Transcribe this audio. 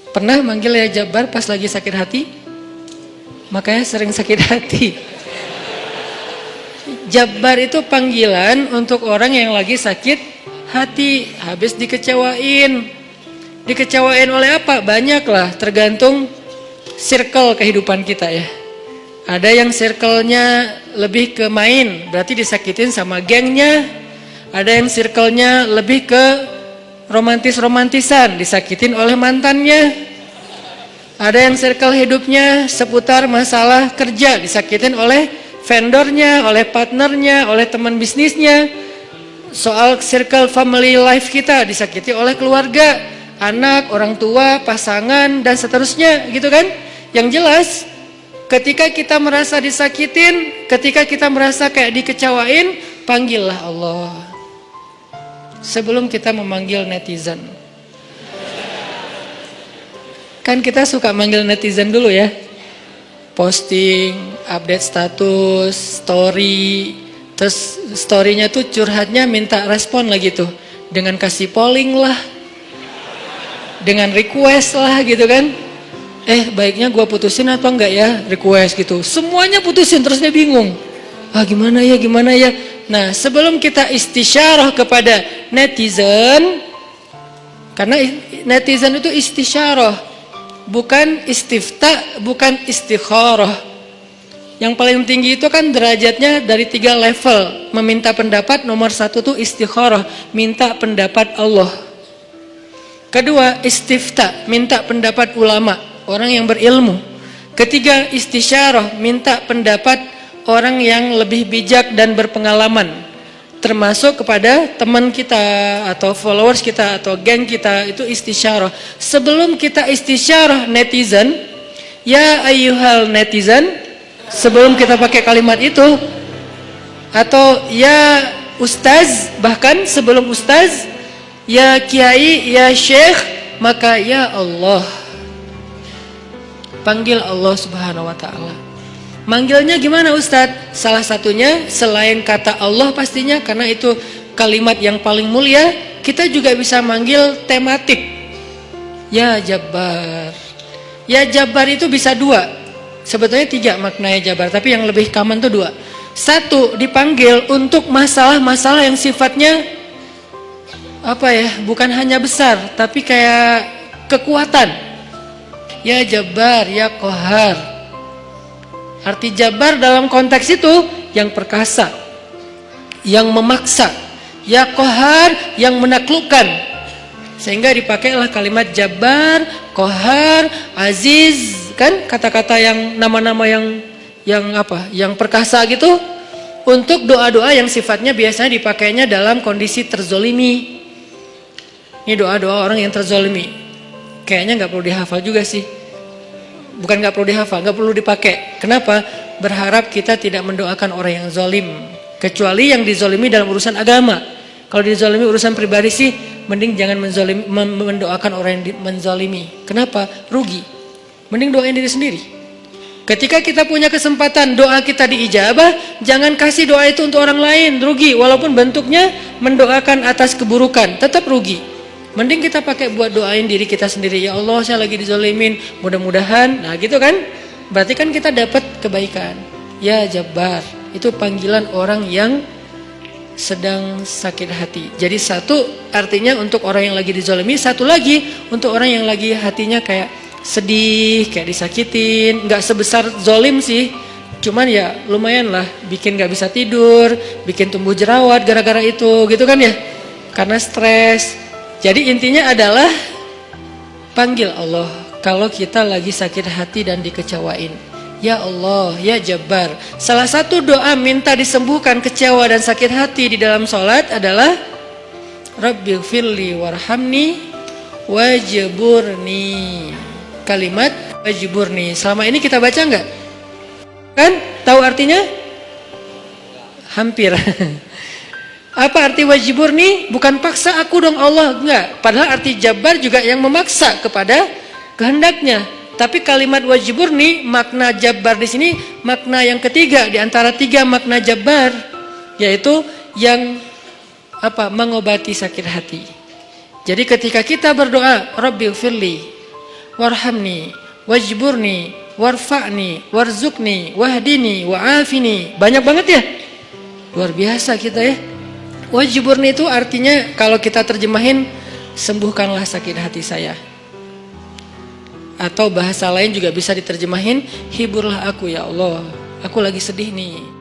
Pernah manggil ya Jabbar pas lagi sakit hati? Makanya sering sakit hati. Jabbar itu panggilan untuk orang yang lagi sakit hati, habis dikecewain. Dikecewain oleh apa? Banyak lah, tergantung circle kehidupan kita ya. Ada yang circle-nya lebih ke main, berarti disakitin sama gengnya. Ada yang circle-nya lebih ke romantis-romantisan, disakitin oleh mantannya. Ada yang circle hidupnya seputar masalah kerja, disakitin oleh vendornya, oleh partnernya, oleh teman bisnisnya. Soal circle family life kita, disakiti oleh keluarga, anak, orang tua, pasangan, dan seterusnya gitu kan. Yang jelas ketika kita merasa disakitin, ketika kita merasa kayak dikecewain, panggillah Allah sebelum kita memanggil netizen. Kan kita suka manggil netizen dulu ya, posting, update status, story, terus storynya tuh curhatnya minta respon lagi tuh, dengan kasih polling lah, dengan request lah gitu kan. Baiknya gua putusin atau enggak ya, request gitu. Semuanya putusin, terus dia bingung. Gimana ya. Nah, sebelum kita istisyarah kepada netizen, karena netizen itu istisyarah, bukan istifta, bukan istikharah. Yang paling tinggi itu kan derajatnya dari 3 level. Meminta pendapat, nomor 1 tuh istikharah, minta pendapat Allah. Kedua, istifta, minta pendapat ulama, orang yang berilmu. Ketiga, istisyarah, minta pendapat orang yang lebih bijak dan berpengalaman, termasuk kepada teman kita atau followers kita atau geng kita, itu istisyarah. Sebelum kita istisyarah netizen, ya ayyuhal netizen, sebelum kita pakai kalimat itu, atau ya ustaz, bahkan sebelum ustaz, ya kiai, ya syekh, maka ya Allah. Panggil Allah Subhanahu wa ta'ala. Manggilnya gimana Ustadz? Salah satunya selain kata Allah pastinya, karena itu kalimat yang paling mulia, kita juga bisa manggil tematik. Ya Jabbar. Ya Jabbar itu bisa 2. Sebetulnya 3 maknanya Jabbar, tapi yang lebih common tuh 2. 1, dipanggil untuk masalah-masalah yang sifatnya apa ya? Bukan hanya besar, tapi kayak kekuatan. Ya Jabbar, ya Qahar. Arti Jabbar dalam konteks itu yang perkasa, yang memaksa. Ya Qahar, yang menaklukkan. Sehingga dipakailah kalimat Jabbar, Qahar, Aziz, kan kata-kata yang nama-nama yang perkasa gitu, untuk doa-doa yang sifatnya biasanya dipakainya dalam kondisi terzolimi. Ini doa-doa orang yang terzolimi. Kayaknya nggak perlu dihafal juga sih. Bukan nggak perlu dihafal, nggak perlu dipakai. Kenapa? Berharap kita tidak mendoakan orang yang zolim, kecuali yang dizolimi dalam urusan agama. Kalau dizolimi urusan pribadi sih, mending jangan mendoakan orang yang menzolimi. Kenapa? Rugi. Mending doain diri sendiri. Ketika kita punya kesempatan doa kita diijabah, jangan kasih doa itu untuk orang lain, rugi. Walaupun bentuknya mendoakan atas keburukan, tetap rugi. Mending kita pakai buat doain diri kita sendiri. Ya Allah, saya lagi dizolimin, mudah-mudahan. Nah gitu kan, berarti kan kita dapat kebaikan. Ya Jabbar, itu panggilan orang yang sedang sakit hati. Jadi 1 artinya untuk orang yang lagi dizolimi, 1 lagi untuk orang yang lagi hatinya kayak sedih, kayak disakitin. Gak sebesar zolim sih, cuman ya lumayan lah, bikin gak bisa tidur, bikin tumbuh jerawat gara-gara itu gitu kan ya, karena stres. Jadi intinya adalah panggil Allah kalau kita lagi sakit hati dan dikecewain. Ya Allah, ya Jabbar. Salah satu doa minta disembuhkan kecewa dan sakit hati di dalam sholat adalah Rabbighfirli warhamni wajburni. Kalimat wajburni. Selama ini kita baca enggak? Kan? Tahu artinya? Hampir. Apa arti wajburni? Bukan paksa aku dong Allah, enggak. Padahal arti Jabbar juga yang memaksa kepada kehendaknya. Tapi kalimat wajburni, makna Jabbar di sini makna yang ketiga di antara 3 makna Jabbar, yaitu yang apa? Mengobati sakit hati. Jadi ketika kita berdoa, Rabbighfirli, warhamni, wajburni, warfa'ni, warzukni, wahdini, wa'afini. Banyak banget ya. Luar biasa kita ya. Wajburni itu artinya kalau kita terjemahin, sembuhkanlah sakit hati saya. Atau bahasa lain juga bisa diterjemahin, hiburlah aku ya Allah, aku lagi sedih nih.